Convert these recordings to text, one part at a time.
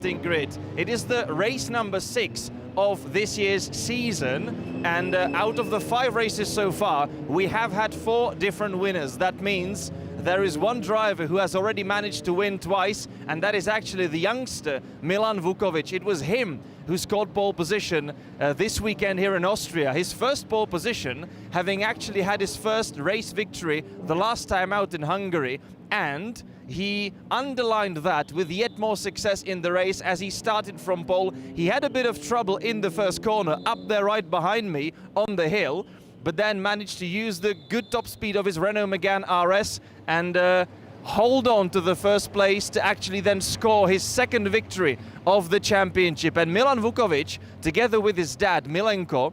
starting grid. It is the race number 6 of this year's season, and out of the 5 races so far, we have had 4 different winners. That means there is one driver who has already managed to win twice, and that is actually the youngster Milan Vukovic. It was him who scored pole position this weekend here in Austria. His first pole position, having actually had his first race victory the last time out in Hungary, and he underlined that with yet more success in the race as he started from pole. He had a bit of trouble in the first corner, up there right behind me on the hill, but then managed to use the good top speed of his Renault Megane RS and hold on to the first place to actually then score his second victory of the championship. And Milan Vukovic, together with his dad Milenko,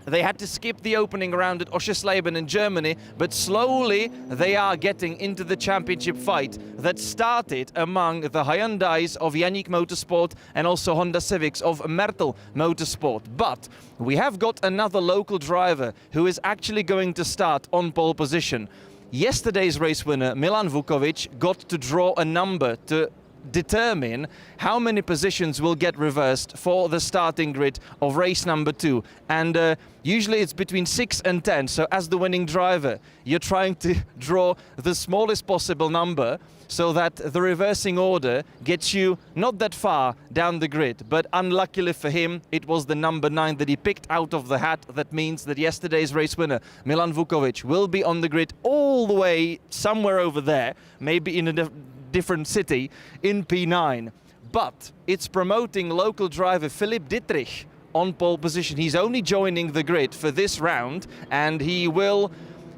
they had to skip the opening round at Oschersleben in Germany, but slowly they are getting into the championship fight that started among the Hyundais of Yannick Motorsport and also Honda Civics of Mertel Motorsport. But we have got another local driver who is actually going to start on pole position. Yesterday's race winner, Milan Vukovic, got to draw a number to determine how many positions will get reversed for the starting grid of race number 2. And usually it's between 6 and 10. So as the winning driver, you're trying to draw the smallest possible number so that the reversing order gets you not that far down the grid. But unluckily for him, it was the number 9 that he picked out of the hat. That means that yesterday's race winner, Milan Vukovic, will be on the grid all the way somewhere over there, maybe in a different city in P9. But it's promoting local driver Philipp Dittrich on pole position. He's only joining the grid for this round, and he will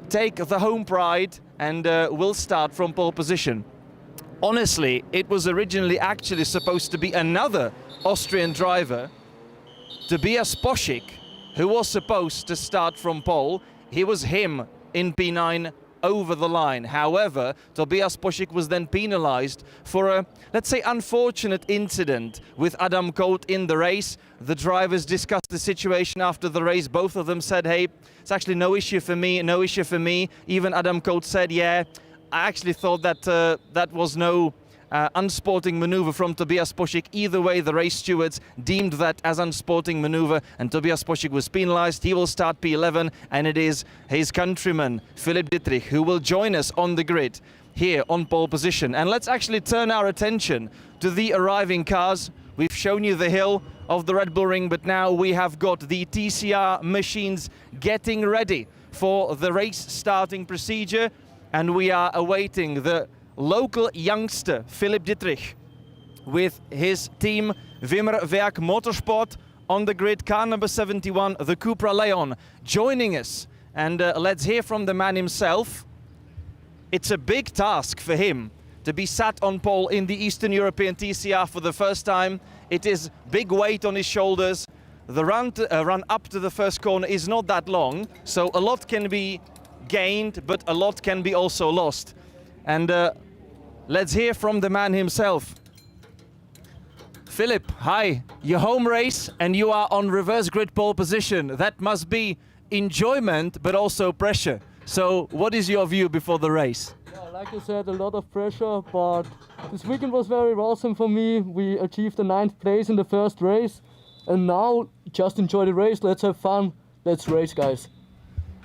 take the home pride and will start from pole position. Honestly, it was originally actually supposed to be another Austrian driver, Tobias Poschik, who was supposed to start from pole. He was him in P9 over the line. However, Tobias Poschik was then penalized for a, let's say, unfortunate incident with Adam Colt in the race. The drivers discussed the situation after the race. Both of them said, hey, it's actually no issue for me, no issue for me. Even Adam Colt said, yeah, I actually thought that that was no unsporting maneuver from Tobias Poschik. Either way, the race stewards deemed that as unsporting maneuver, and Tobias Poschik was penalized. He will start P11, and it is his countryman Philipp Dittrich who will join us on the grid here on pole position. And let's actually turn our attention to the arriving cars. We've shown you the hill of the Red Bull Ring, but now we have got the TCR machines getting ready for the race starting procedure, and we are awaiting the local youngster Philipp Dittrich with his team Wimmerwerk Motorsport on the grid, car number 71, the Cupra Leon, joining us. And let's hear from the man himself. It's a big task for him to be sat on pole in the Eastern European TCR for the first time. It is big weight on his shoulders. The run up to the first corner is not that long, so a lot can be gained, but a lot can be also lost. And let's hear from the man himself. Philipp, hi. Your home race and you are on reverse grid pole position. That must be enjoyment, but also pressure. So what is your view before the race? Yeah, like you said, a lot of pressure, but this weekend was very awesome for me. We achieved the 9th place in the first race, and now just enjoy the race. Let's have fun. Let's race, guys.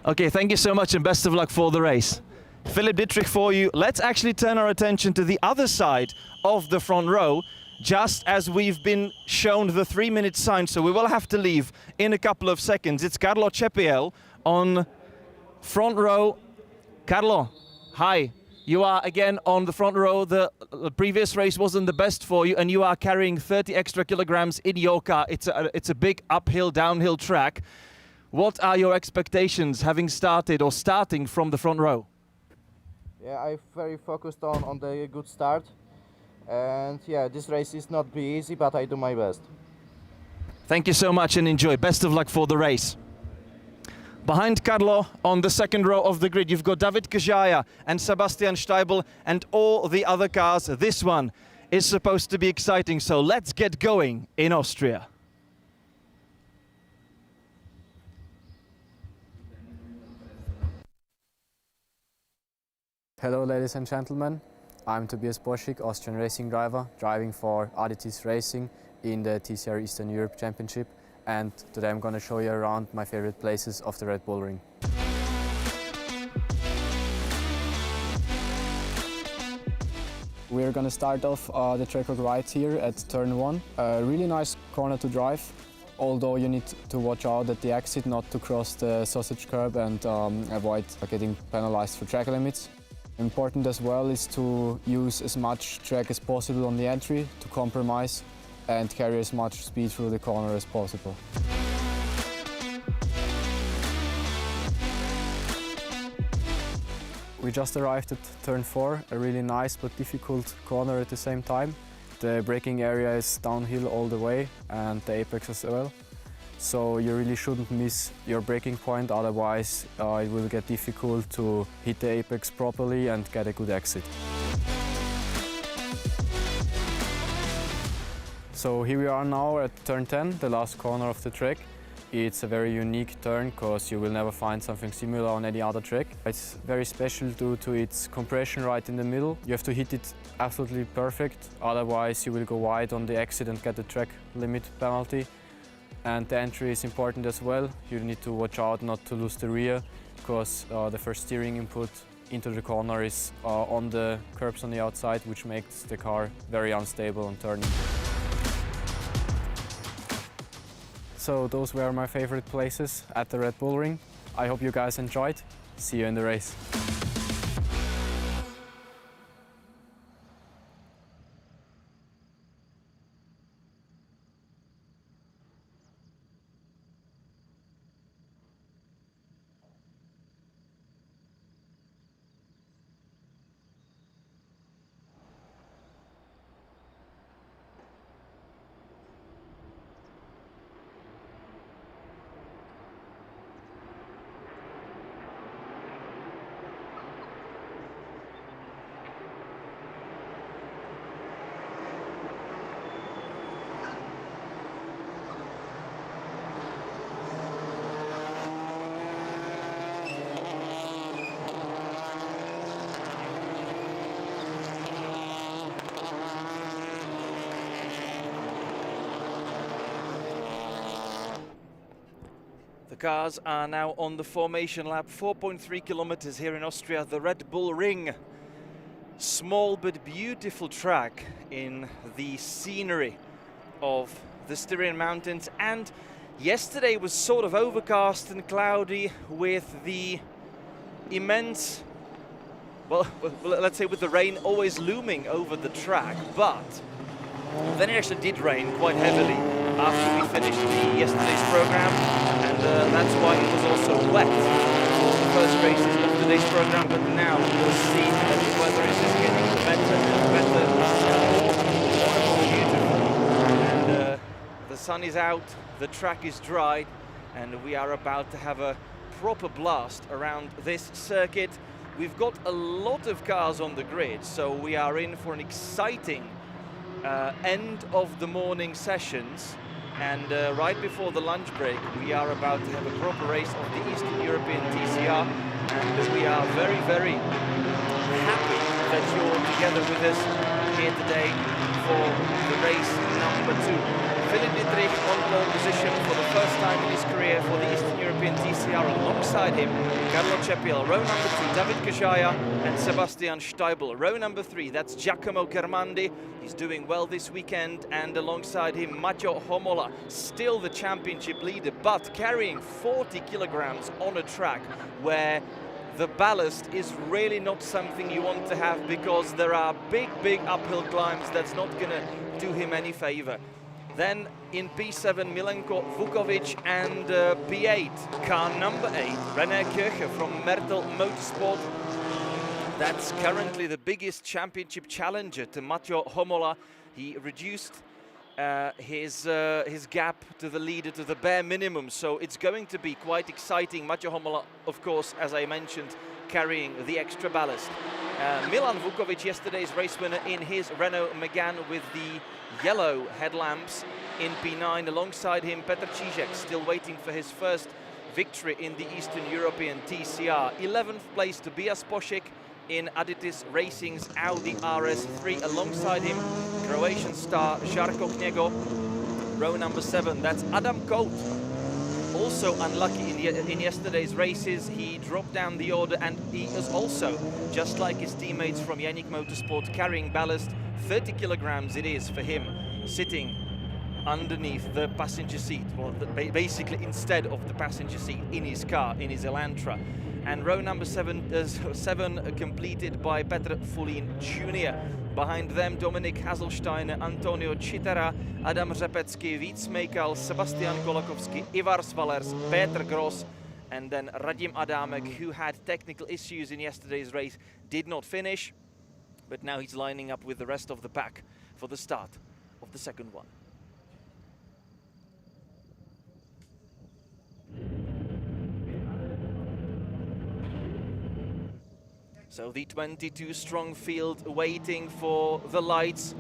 Okay, thank you so much and best of luck for the race. Philipp Dittrich for you. Let's actually turn our attention to the other side of the front row, just as we've been shown the 3-minute sign, so we will have to leave in a couple of seconds. It's Carlo Cepiel on front row. Carlo, hi. You are again on the front row. The previous race wasn't the best for you, and you are carrying 30 extra kilograms in your car. It's a big uphill, downhill track. What are your expectations having started or starting from the front row? Yeah, I'm very focused on the good start, and yeah, this race is not be easy, but I do my best. Thank you so much and enjoy. Best of luck for the race. Behind Carlo on the second row of the grid, you've got David Kajaya and Sebastian Steibel and all the other cars. This one is supposed to be exciting, so let's get going in Austria. Hello ladies and gentlemen, I'm Tobias Boschik, Austrian racing driver, driving for Aditis Racing in the TCR Eastern Europe Championship, and today I'm going to show you around my favorite places of the Red Bull Ring. We're going to start off the track right here at turn 1. A really nice corner to drive, although you need to watch out at the exit not to cross the sausage curb and avoid getting penalized for track limits. Important as well is to use as much track as possible on the entry to compromise and carry as much speed through the corner as possible. We just arrived at turn 4, a really nice but difficult corner at the same time. The braking area is downhill all the way and the apex as well. So you really shouldn't miss your braking point, otherwise it will get difficult to hit the apex properly and get a good exit. So here we are now at turn 10, the last corner of the track. It's a very unique turn because you will never find something similar on any other track. It's very special due to its compression right in the middle. You have to hit it absolutely perfect, otherwise you will go wide on the exit and get the track limit penalty. And the entry is important as well. You need to watch out not to lose the rear, because the first steering input into the corner is on the curbs on the outside, which makes the car very unstable on turning. So those were my favorite places at the Red Bull Ring. I hope you guys enjoyed. See you in the race. The cars are now on the formation lap, 4.3 kilometers here in Austria, the Red Bull Ring. Small but beautiful track in the scenery of the Styrian Mountains, and yesterday was sort of overcast and cloudy with the immense, well, let's say with the rain always looming over the track, but then it actually did rain quite heavily after we finished yesterday's program, and that's why it was also wet for the first races of today's program. But now we'll see that the weather is just getting better and better, more beautiful, and the sun is out, the track is dried, and we are about to have a proper blast around this circuit. We've got a lot of cars on the grid, so we are in for an exciting end of the morning sessions, and right before the lunch break we are about to have a proper race of the Eastern European TCR, and we are very, very happy that you're together with us here today for the race number 2. Philip Dietrich on pole position for the first time in his career for the Eastern European TCR. Alongside him, Carlo Ceppiel, row number 2, David Kajaya and Sebastian Steibel. Row number 3, that's Giacomo Germandi. He's doing well this weekend, and alongside him, Matteo Homola, still the championship leader, but carrying 40 kilograms on a track where the ballast is really not something you want to have, because there are big uphill climbs. That's not gonna do him any favor. Then in P7, Milenko Vukovic, and P8, car number 8, René Kircher from Mertel Motorsport. That's currently the biggest championship challenger to Matteo Homola. He reduced his gap to the leader to the bare minimum, so it's going to be quite exciting. Matteo Homola, of course, as I mentioned, carrying the extra ballast. Milan Vukovic, yesterday's race winner in his Renault Megane with the yellow headlamps in P9. Alongside him, Petr Čížek, still waiting for his first victory in the Eastern European TCR. 11th place, Tobias Boschik in Aditis Racing's Audi RS3. Alongside him, Croatian star Žarko Knego, row number 7. That's Adam Kout. Also unlucky in yesterday's races. He dropped down the order, and he is also, just like his teammates from Yannick Motorsport, carrying ballast. 30 kilograms it is for him, sitting underneath the passenger seat, well, basically instead of the passenger seat in his car, in his Elantra. And row number 7 completed by Petr Fulín Jr. Behind them, Dominik Haselsteiner, Antonio Citera, Adam Řepecký, Vít Smejkal, Sebastian Kolakovský, Ivar Svalers, Petr Gross, and then Radim Adamek, who had technical issues in yesterday's race, did not finish, but now he's lining up with the rest of the pack for the start of the second one. So the 22-strong field waiting for the lights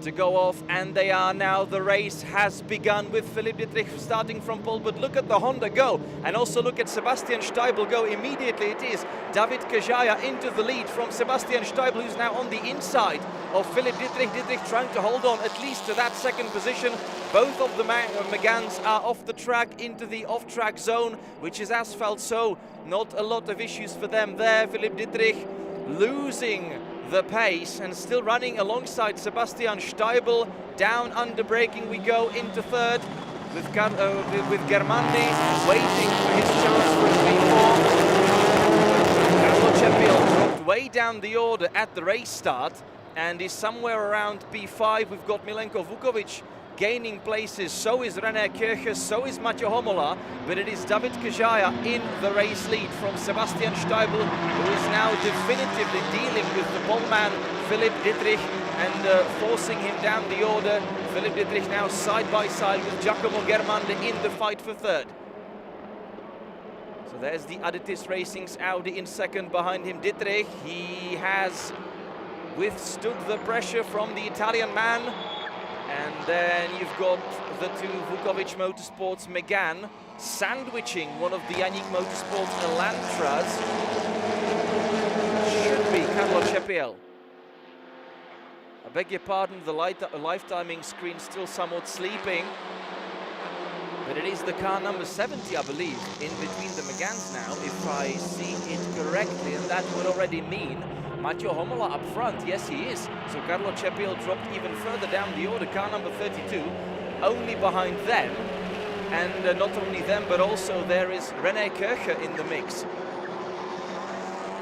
to go off, and they are now. The race has begun with Philipp Dietrich starting from pole, but look at the Honda go, and also look at Sebastian Steibel go. Immediately it is David Kajaya into the lead from Sebastian Steibel, who's now on the inside of Philipp Dietrich. Dietrich trying to hold on at least to that second position. Both of the Megans are off the track into the off-track zone, which is asphalt, so not a lot of issues for them there. Philipp Dietrich losing the pace and still running alongside Sebastian Steibel. Down under braking we go into third with Germandi waiting for his chance for a 3-4. Carlo Cepiel dropped way down the order at the race start and is somewhere around P5. We've got Milenko Vukovic gaining places, so is René Kircher, so is Matej Homola, but it is David Kajaya in the race lead from Sebastian Steibel, who is now definitively dealing with the pole man Philipp Dietrich and forcing him down the order. Philipp Dietrich now side by side with Giacomo Germandi in the fight for third. So there's the Aditis Racing's Audi in second. Behind him Dietrich. He has withstood the pressure from the Italian man. And then you've got the two Vukovic Motorsports Megane sandwiching one of the Yannick Motorsports Elantras. Should be Carlo Cepiel. I beg your pardon, the live timing screen still somewhat sleeping. But it is the car number 70, I believe, in between the Meganes now, if I see it correctly. And that would already mean Matej Homola up front. Yes, he is. So Carlo Cepiel dropped even further down the order. Car number 32, only behind them. And not only them, but also there is René Kircher in the mix.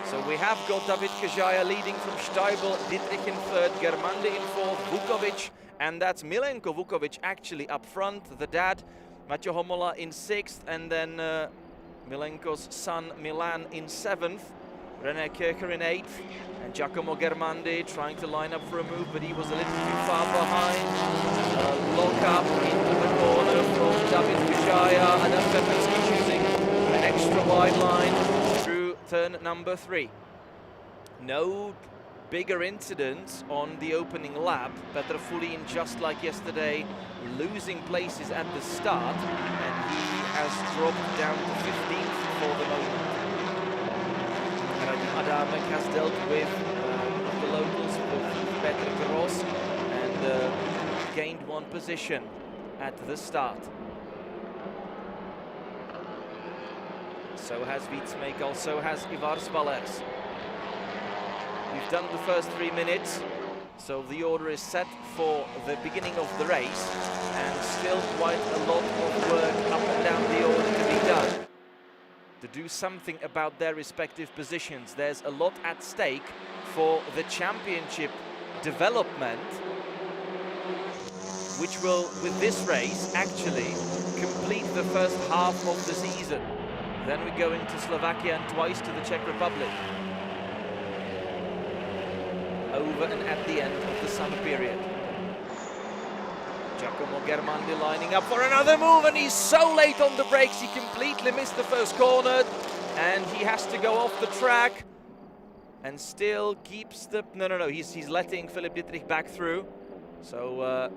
So we have got David Kajaya leading from Steibel, Dietrich in third, Germandi in fourth, Vukovic, and that's Milenko Vukovic actually up front, the dad, Matej Homola in sixth, and then Milenko's son Milan in seventh, René Kircher in eighth, and Giacomo Germandi trying to line up for a move, but he was a little too far behind. Lock up into the corner from David Kajaya, Adam Petrovsky choosing an extra wide line through turn number 3. No bigger incidents on the opening lap. Petr Fulín, just like yesterday, losing places at the start, and he has dropped down to 15th for the moment. Adamek has dealt with the locals, with Petr Gross, and gained one position at the start. So has Vít Smejkal, so has Ivar Svalers. We've done the first 3 minutes, so the order is set for the beginning of the race, and still quite a lot of work up and down the order to be done to do something about their respective positions. There's a lot at stake for the championship development, which will, with this race, actually complete the first half of the season. Then we go into Slovakia and twice to the Czech Republic. Over and at the end of the summer period. Giacomo Germandi lining up for another move, and he's so late on the brakes, he completely missed the first corner, and he has to go off the track, and still keeps the... No, he's letting Philipp Dietrich back through. So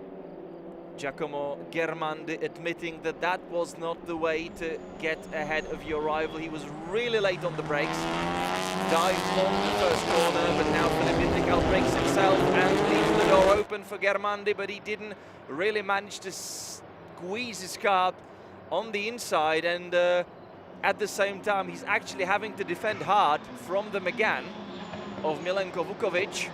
Giacomo Germandi admitting that that was not the way to get ahead of your rival. He was really late on the brakes, dived long the first corner, but now Philipp Dietrich outbrakes himself and leaves the door open for Germandi, but he didn't really manage to squeeze his car on the inside, and at the same time he's actually having to defend hard from the Megane of Milenko Vukovic.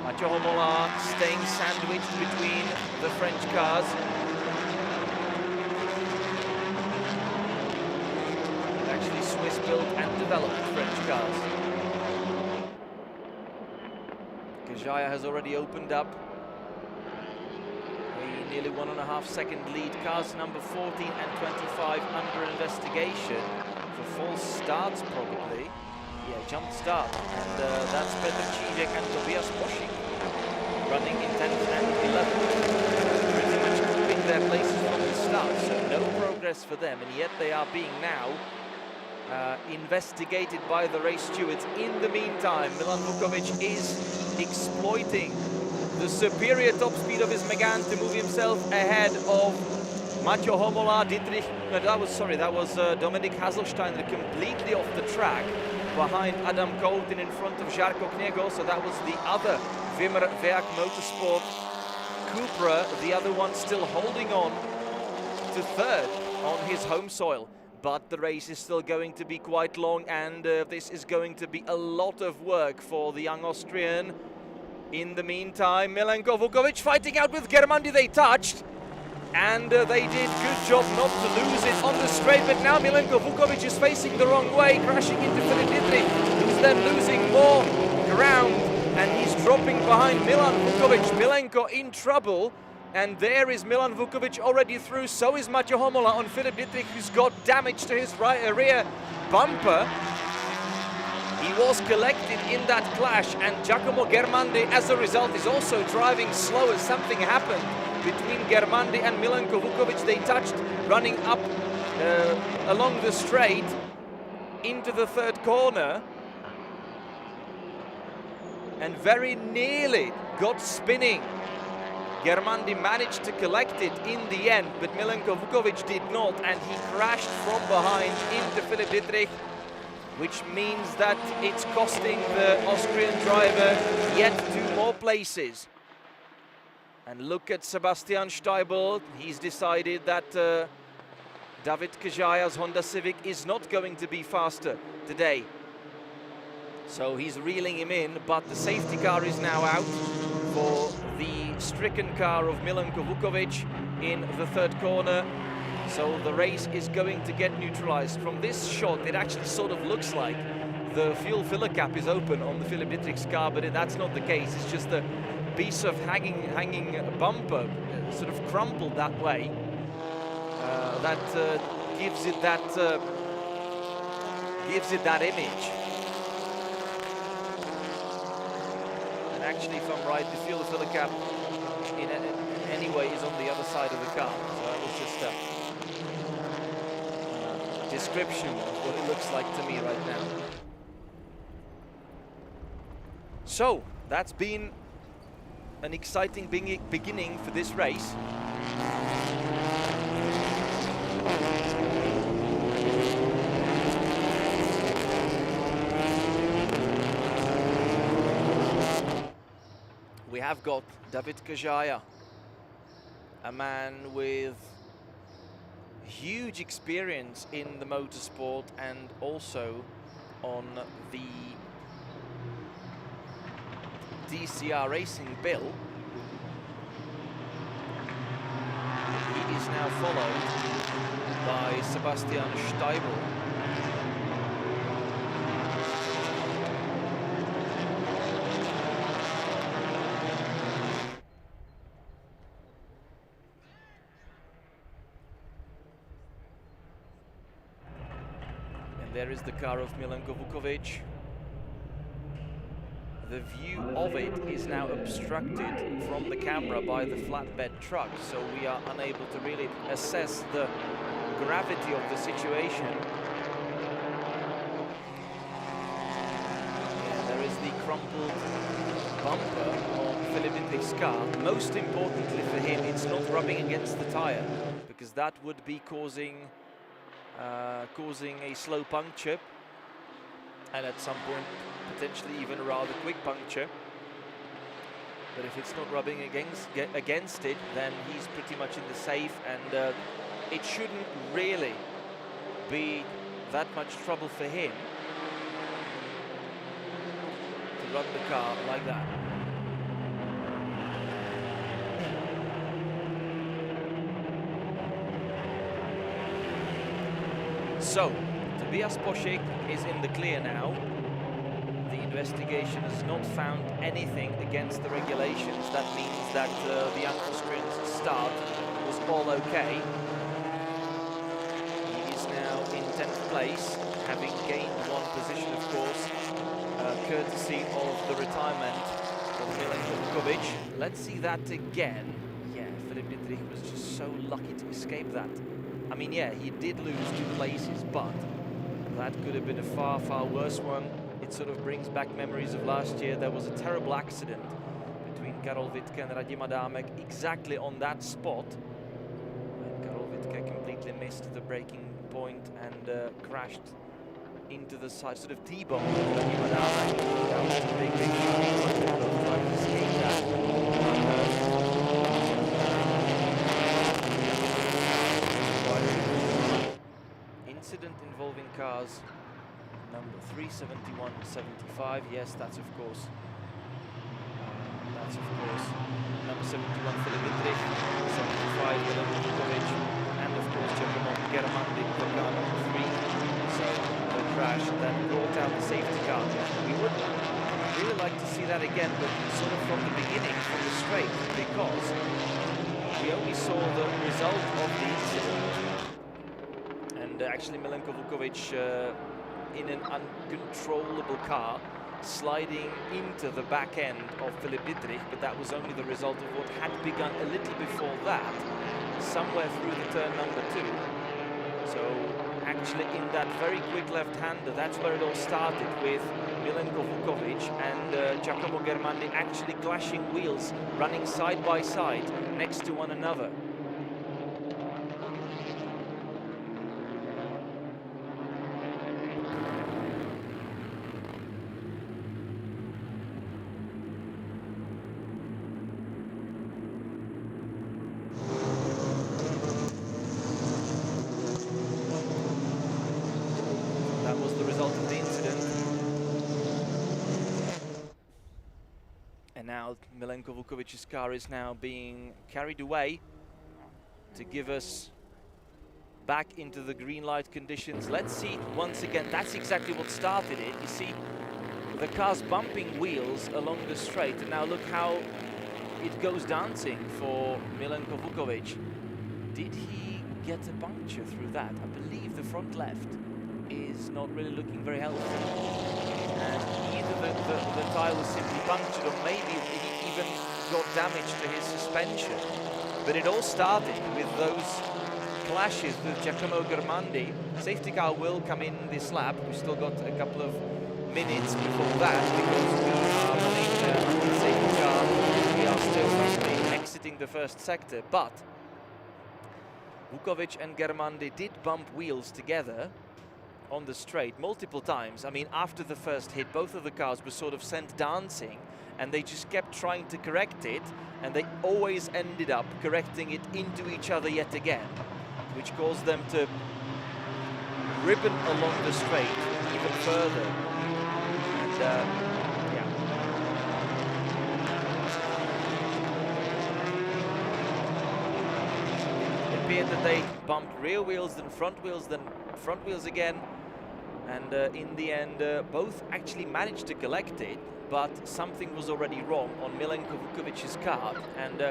Maťo Homola staying sandwiched between the French cars. Actually Swiss-built and developed French cars. Kajaya has already opened up a nearly 1.5 second lead. Cars number 14 and 25 under investigation for false starts probably. Yeah, jump start, and that's Petr Čížek and Tobias Posching running in 10th and 11th, pretty much keeping their places from the start, so no progress for them, and yet they are being now investigated by the race stewards. In the meantime, Milan Vukovic is exploiting the superior top speed of his Megane to move himself ahead of Maťo Homola. That was Dominik Haselsteiner completely off the track behind Adam Koltin in front of Žarko Kniego, so that was the other Wimmer Werk Motorsport Cupra, the other one still holding on to third on his home soil. But the race is still going to be quite long, and this is going to be a lot of work for the young Austrian. In the meantime, Milenko Vukovic fighting out with Germandi. They touched, and they did good job not to lose it on the straight, but now Milenko Vukovic is facing the wrong way, crashing into Philipp Dietrich, who's then losing more ground, and he's dropping behind Milan Vukovic. Milenko in trouble, and there is Milan Vukovic already through. So is Maťo Homola on Philipp Dietrich, who's got damage to his rear bumper. He was collected in that clash, and Giacomo Germandi, as a result, is also driving slow as something happened between Germandi and Milenko Vukovic. They touched running up along the straight into the third corner, and very nearly got spinning. Germandi managed to collect it in the end, but Milenko Vukovic did not, and he crashed from behind into Philipp Dietrich, which means that it's costing the Austrian driver yet 2 more places. And look at Sebastian Steibel. He's decided that David Kajaya's Honda Civic is not going to be faster today. So he's reeling him in, but the safety car is now out for the stricken car of Milenko Vukovic in the third corner. So the race is going to get neutralized. From this shot, it actually sort of looks like the fuel filler cap is open on the Philipp Dietrich's car, but that's not the case. It's just a piece of hanging bumper, sort of crumpled that way. That gives it that image. And actually, if I'm right, the fuel filler cap in any way is on the other side of the car. So that was just a description of what it looks like to me right now. So that's been an exciting beginning for this race. We have got David Kajaya, a man with huge experience in the motorsport and also on the TCR racing bill. He is now followed by Sebastian Steibel. There is the car of Milenko Vukovic. The view of it is now obstructed from the camera by the flatbed truck, so we are unable to really assess the gravity of the situation. Yeah, there is the crumpled bumper on Philipp Dietrich's car. Most importantly for him, it's not rubbing against the tire, because that would be causing a slow puncture, and at some point potentially even a rather quick puncture. But if it's not rubbing against it, then he's pretty much in the safe, and it shouldn't really be that much trouble for him to run the car like that. So, Tobias Poschek is in the clear now. The investigation has not found anything against the regulations. That means that the Ankelstrand's start was all okay. He is now in 10th place, having gained one position, of course, courtesy of the retirement of Milan Vukovic. Let's see that again. Yeah, Philipp Dietrich was just so lucky to escape that. I mean, yeah, he did lose 2 places, but that could have been a far, far worse one. It sort of brings back memories of last year. There was a terrible accident between Karol Wittke and Radim Adamek exactly on that spot. And Karol Wittke completely missed the braking point and crashed into the side, sort of T-boned Radim Adamek. That was a big, big shock. Both tried to escape that. Incident involving cars number 37175. Yes, that's of course number 71 Philipp Dietrich, 75 Milan Vukovic, and of course Giacomo Germandi for car number 3. So the crash that brought out the safety car. We would really like to see that again, but sort of from the beginning, from the straight, because we only saw the result of the incident. And actually Milenko Vukovic in an uncontrollable car sliding into the back end of Philipp Dietrich, but that was only the result of what had begun a little before that, somewhere through the turn number 2. So actually in that very quick left-hander, that's where it all started, with Milenko Vukovic and Giacomo Germandi actually clashing wheels, running side by side next to one another. That was the result of the incident. And now Milenko Vukovic's car is now being carried away to give us back into the green light conditions. Let's see once again. That's exactly what started it. You see the car's bumping wheels along the straight, and now look how it goes dancing for Milenko Vukovic. Did he get a puncture through that? I believe the front left is not really looking very healthy. And either the tire was simply punctured, or maybe he even got damage to his suspension. But it all started with those clashes with Giacomo Germandi. Safety car will come in this lap. We've still got a couple of minutes before that, because we are running the safety car. We are still currently exiting the first sector, but Vukovic and Germandi did bump wheels together on the straight multiple times. I mean, after the first hit, both of the cars were sort of sent dancing, and they just kept trying to correct it, and they always ended up correcting it into each other yet again, which caused them to ribbon along the straight even further. And yeah. It appeared that they bumped rear wheels, then front wheels again, and in the end both actually managed to collect it, but something was already wrong on Milenko Vukovic's car, and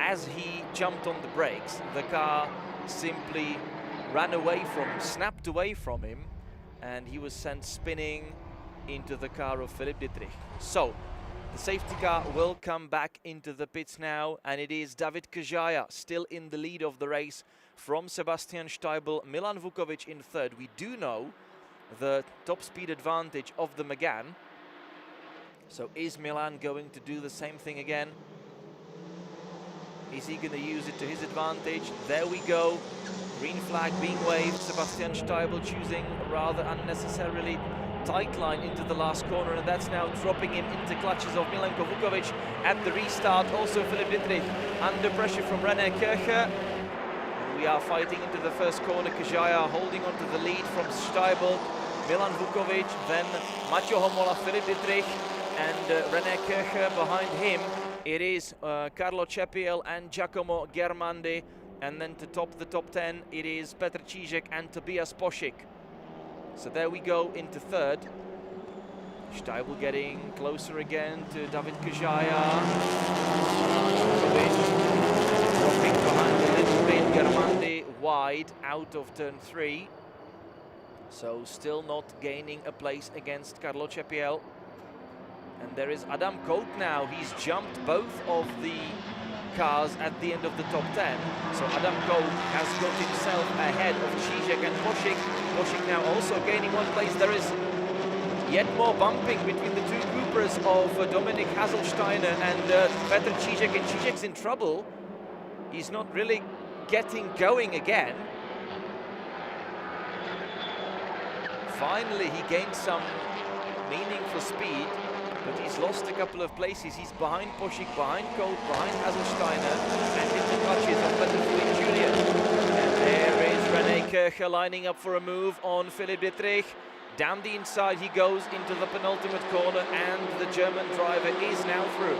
as he jumped on the brakes, the car simply ran away from him, snapped away from him, and he was sent spinning into the car of Philipp Dietrich. So the safety car will come back into the pits now, and it is David Kajaya still in the lead of the race from Sebastian Steibel, Milan Vukovic in third. We do know the top speed advantage of the Megane, So is Milan going to do the same thing again? Is he going to use it to his advantage? There we go. Green flag being waved. Sebastian Steibl choosing a rather unnecessarily tight line into the last corner, and that's now dropping him into clutches of Milenko Vukovic at the restart. Also Philipp Dietrich under pressure from René Kircher. And we are fighting into the first corner. Kajaya holding on to the lead from Steibl, Milan Vukovic, then Maťo Homola, Philipp Dietrich, and René Kircher behind him. It is Carlo Cepiel and Giacomo Germandi, and then to top the top 10 it is Petr Čížek and Tobias Pošík. So there we go into third. Steibl getting closer again to David Kajaya. Dropping behind a little bit, Germandi wide out of turn 3. So still not gaining a place against Carlo Cepiel. And there is Adam Kout now. He's jumped both of the cars at the end of the top 10. So Adam Kout has got himself ahead of Čížek and Pošík. Pošík now also gaining one place. There is yet more bumping between the two groupers of Dominik Haselsteiner and Petr Čížek. And Čížek's in trouble. He's not really getting going again. Finally, he gained some meaningful speed, but he's lost a couple of places. He's behind Pošík, behind Kout, behind Haselsteiner, and in the clutches of Petr Jr. And there is René Kircher lining up for a move on Philipp Dietrich. Down the inside he goes into the penultimate corner, and the German driver is now through.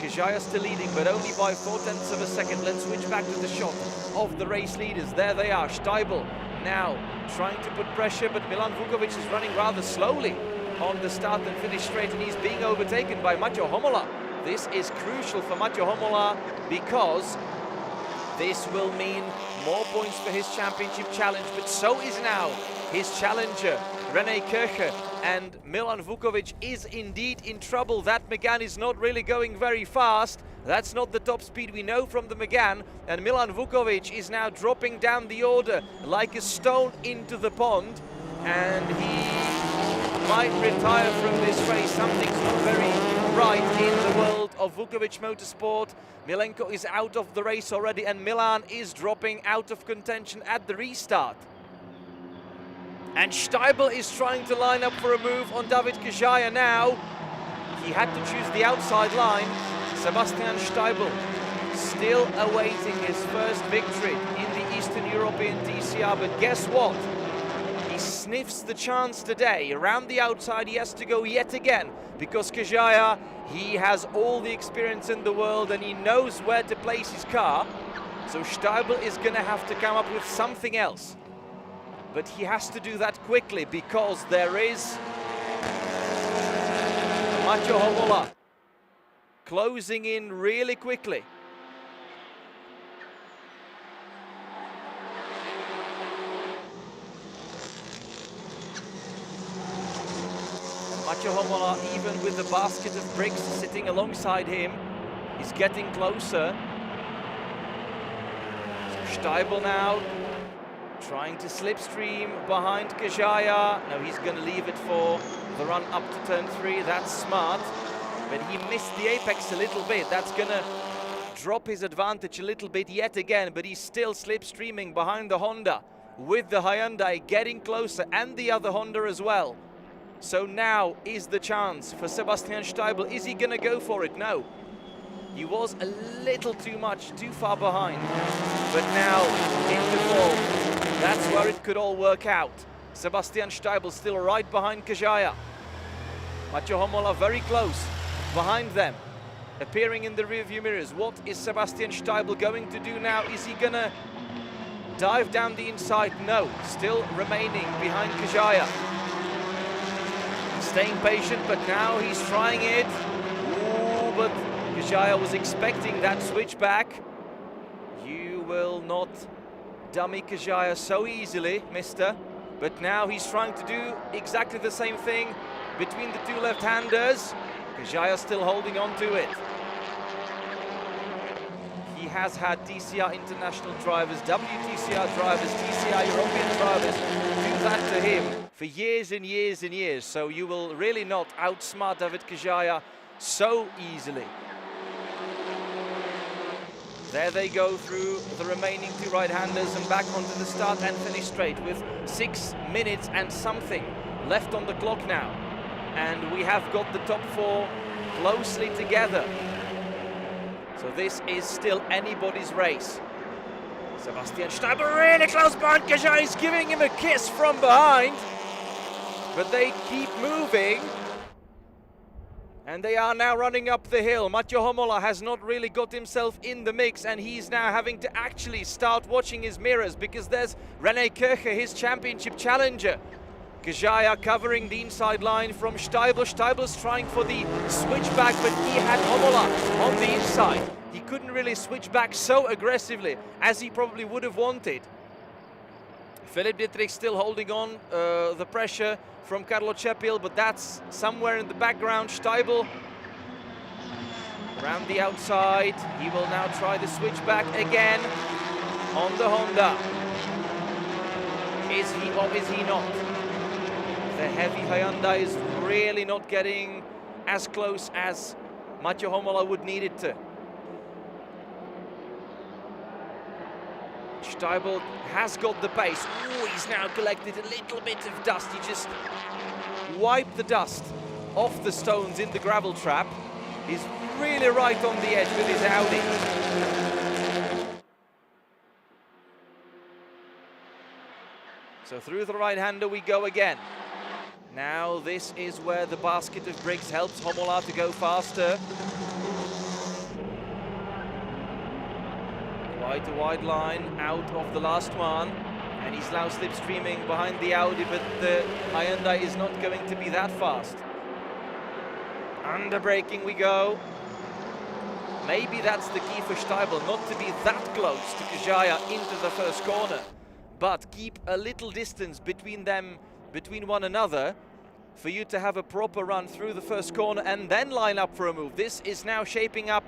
Kajaya still leading, but only by 0.4 of a second. Let's switch back to the shot of the race leaders. There they are. Steibl now trying to put pressure, but Milan Vukovic is running rather slowly on the start and finish straight, and he's being overtaken by Maťo Homola. This is crucial for Maťo Homola because this will mean more points for his championship challenge, but so is now his challenger, René Kircher, and Milan Vukovic is indeed in trouble. That Megane is not really going very fast. That's not the top speed we know from the Megane, and Milan Vukovic is now dropping down the order like a stone into the pond, and he might retire from this race. Something's not very right in the world of Vukovic Motorsport. Milenko is out of the race already, and Milan is dropping out of contention at the restart. And Steibl is trying to line up for a move on David Kajaya now. He had to choose the outside line. Sebastian Steibl still awaiting his first victory in the Eastern European TCR, but guess what? He sniffs the chance today. Around the outside he has to go yet again, because Kajaya, he has all the experience in the world and he knows where to place his car. So Steibl is going to have to come up with something else. But he has to do that quickly, because there is Maťo Homola closing in really quickly. Maťo Homola, even with the basket of bricks sitting alongside him, is getting closer. So Steibl now trying to slipstream behind Kajaya. No, he's going to leave it for the run up to turn 3. That's smart. But he missed the apex a little bit. That's going to drop his advantage a little bit yet again. But he's still slipstreaming behind the Honda, with the Hyundai getting closer, and the other Honda as well. So now is the chance for Sebastian Steibl. Is he going to go for it? No. He was a little too far behind. But now into fourth. That's where it could all work out. Sebastian Steibl still right behind Kajaya. Maťo Homola very close behind them, appearing in the rearview mirrors. What is Sebastian Steibl going to do now? Is he gonna dive down the inside? No, still remaining behind Kajaya. Staying patient, but now he's trying it. Ooh, but Kajaya was expecting that switch back. You will not dummy Kajaya so easily, mister. But now he's trying to do exactly the same thing between the two left-handers. Kajaya still holding on to it. He has had TCR international drivers, WTCR drivers, TCR European drivers do that to him for years and years and years. So you will really not outsmart David Kajaya so easily. There they go through the remaining two right-handers and back onto the start and finish straight with 6 minutes and something left on the clock now. And we have got the top four closely together. So this is still anybody's race. Sebastian Steibel really close behind. Kajaya is giving him a kiss from behind. But they keep moving. And they are now running up the hill. Mathieu Homola has not really got himself in the mix, and he's now having to actually start watching his mirrors, because there's René Kircher, his championship challenger. Kajaya covering the inside line from Steibel. Steibel's trying for the switchback, but he had Homola on the inside. He couldn't really switch back so aggressively as he probably would have wanted. Philipp Dietrich still holding on the pressure from Carlo Cepil, but that's somewhere in the background. Steibel around the outside. He will now try the switchback again on the Honda. Is he or is he not? The heavy Hyundai is really not getting as close as Mathieu Homola would need it to. Steibel has got the pace. Ooh, he's now collected a little bit of dust. He just wiped the dust off the stones in the gravel trap. He's really right on the edge with his Audi. So through the right-hander we go again. Now this is where the basket of bricks helps Homola to go faster. Quite a wide line out of the last one, and he's now slipstreaming behind the Audi, but the Hyundai is not going to be that fast. Under braking we go. Maybe that's the key for Steibel, not to be that close to Kajaya into the first corner, but keep a little distance between them, between one another, for you to have a proper run through the first corner and then line up for a move. This is now shaping up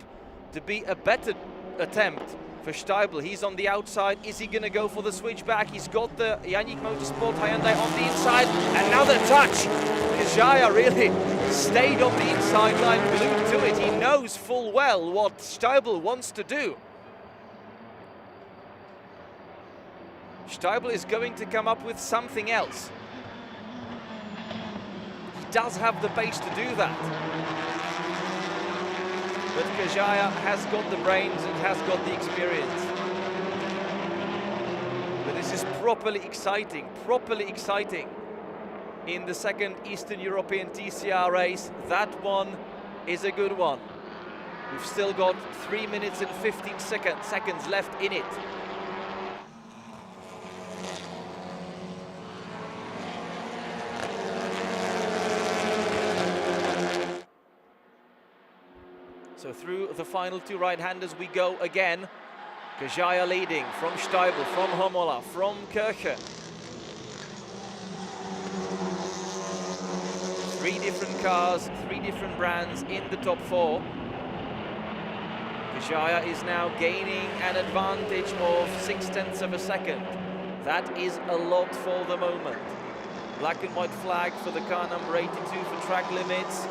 to be a better attempt for Steibel. He's on the outside. Is he going to go for the switchback? He's got the Yannick Motorsport Hyundai on the inside. Another touch. Kajaya really stayed on the inside line, glued to it. He knows full well what Steibel wants to do. Steibel is going to come up with something else. He does have the pace to do that. But Kajaya has got the brains and has got the experience. But this is properly exciting in the second Eastern European TCR race. That one is a good one. We've still got 3 minutes and 15 seconds left in it. So through the final two right-handers we go again. Kajaya leading from Steibel, from Homola, from Kircher. 3 different cars, 3 different brands in the top 4. Kajaya is now gaining an advantage of 0.6 of a second. That is a lot for the moment. Black and white flag for the car number 82 for track limits.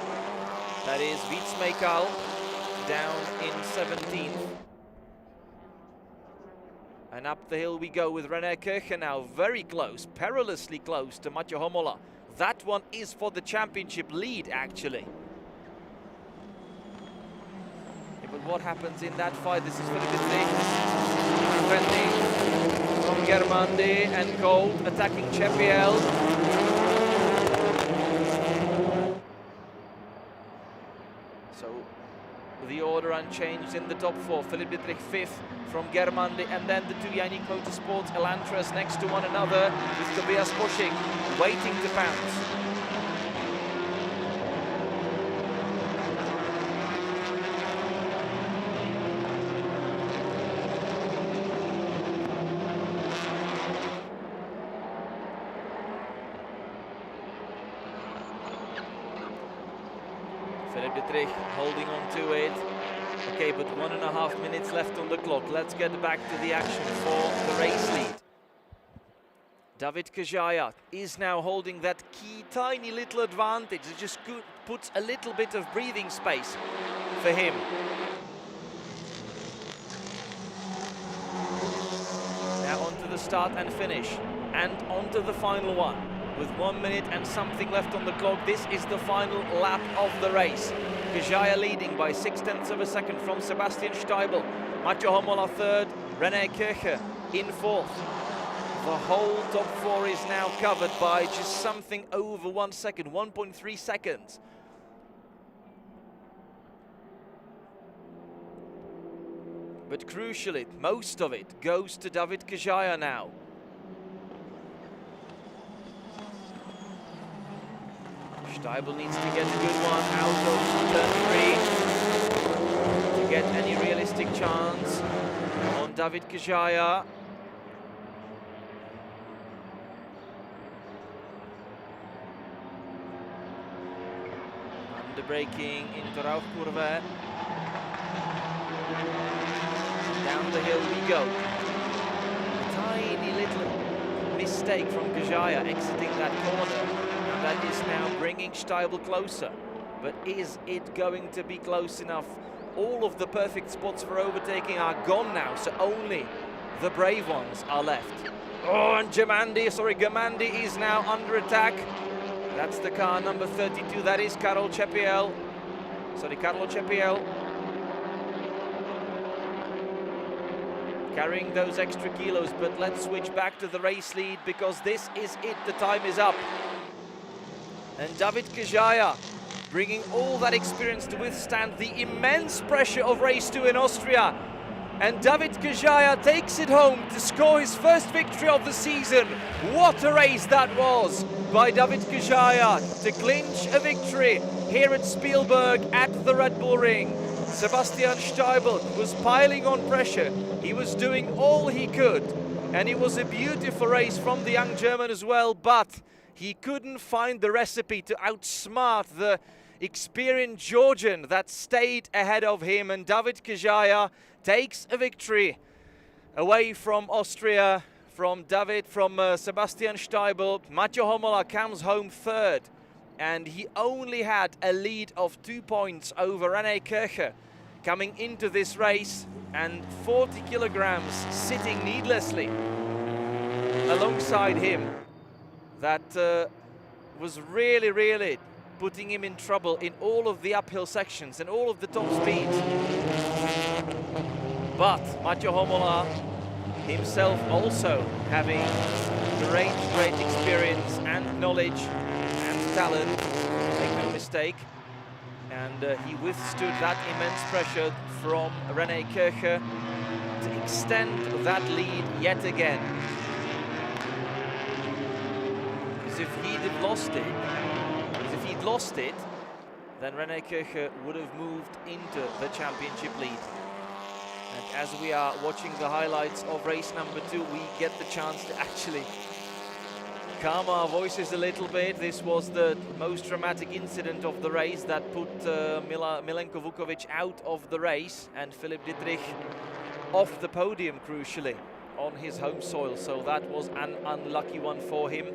That is Wietsmeikal down in 17th. And up the hill we go with René Kircher now, very close, perilously close to Mathieu Homola. That one is for the championship lead, actually. Yeah, but what happens in that fight? This is Philipp Dietrich defending from Germandi, and Gold attacking Cepil. The order unchanged in the top 4. Philipp Dietrich 5th from Germandi, and then the 2 Yannick Motorsports Elantras next to one another, with Tobias Posching waiting to pounce. Philipp Dietrich holding on to it. Okay, but 1.5 minutes left on the clock. Let's get back to the action for the race lead. David Kajaya is now holding that key tiny little advantage. It just puts a little bit of breathing space for him. Now onto the start and finish, and onto the final one. With 1 minute and something left on the clock, this is the final lap of the race. Kajaya leading by 0.6 of a second from Sebastian Steibel. Maťo Homola third, René Kircher in fourth. The whole top four is now covered by just something over 1 second, 1.3 seconds. But crucially, most of it goes to David Kajaya now. Steibel needs to get a good one out of turn 3 to get any realistic chance on David Kajaya. Underbraking into Rauchkurve. Down the hill we go. A tiny little mistake from Kajaya exiting that corner. And that is now bringing Steibel closer. But is it going to be close enough? All of the perfect spots for overtaking are gone now, so only the brave ones are left. Oh, and Gamandi is now under attack. That's the car number 32, that is Carlo Cepiel. Carrying those extra kilos, but let's switch back to the race lead because this is it, the time is up. And David Kajaya bringing all that experience to withstand the immense pressure of race 2 in Austria. And David Kajaya takes it home to score his first victory of the season. What a race that was by David Kajaya to clinch a victory here at Spielberg at the Red Bull Ring. Sebastian Steibel was piling on pressure. He was doing all he could. And it was a beautiful race from the young German as well, but he couldn't find the recipe to outsmart the experienced Georgian that stayed ahead of him. And David Kajaya takes a victory away from Austria, from Sebastian Steibel. Maťo Homola comes home third, and he only had a lead of 2 points over René Kircher coming into this race, and 40 kilograms sitting needlessly alongside him. That was really putting him in trouble in all of the uphill sections and all of the top speeds. But Maťo Homola himself also having great experience and knowledge and talent, make no mistake. And he withstood that immense pressure from René Kircher to extend that lead yet again. Because if he'd lost it, then René Kircher would have moved into the championship lead. And as we are watching the highlights of race number 2, we get the chance to actually calm our voices a little bit. This was the most dramatic incident of the race that put Milenko Vukovic out of the race and Filip Dietrich off the podium, crucially, on his home soil. So that was an unlucky one for him.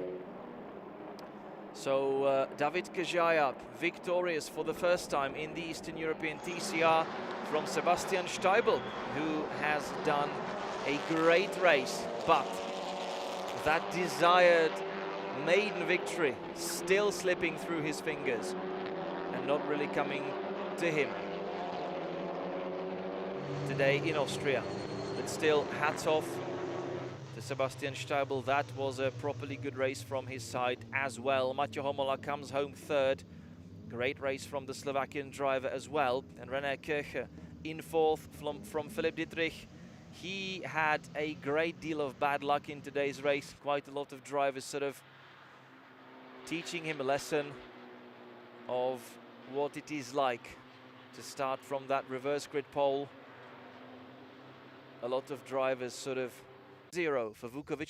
So David Kajaya victorious for the first time in the Eastern European TCR from Sebastian Steibel, who has done a great race, but that desired maiden victory still slipping through his fingers and not really coming to him today in Austria. But still, hats off to Sebastian Steibel. That was a properly good race from his side as well. Maťo Homola comes home third. Great race from the Slovakian driver as well. And René Kircher in fourth from Filip Dietrich. He had a great deal of bad luck in today's race. Quite a lot of drivers sort of teaching him a lesson of what it is like to start from that reverse grid pole. A lot of drivers sort of 0 for Vukovic.